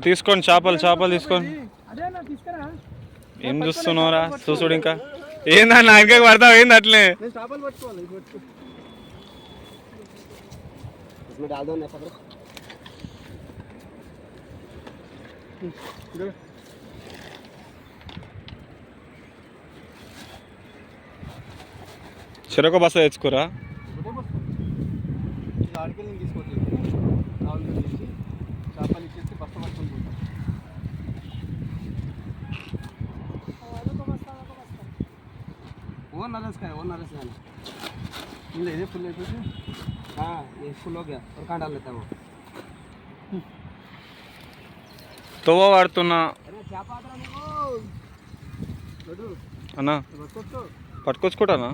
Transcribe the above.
తీసుకోండి చేపలు తీసుకోండి. ఏం చూస్తున్నావురా చూసుడు ఇంకా ఏందా నాకే పడతావు ఏంది అట్లే చెరొక బస్తా తెచ్చుకోరా. ये फुल है कुछ हाँ ये फुल हो गया और कहाँ डाल लेता है वो తోవ వాడుతున్నా అన్నా పట్టుకొచ్చుకోటానా.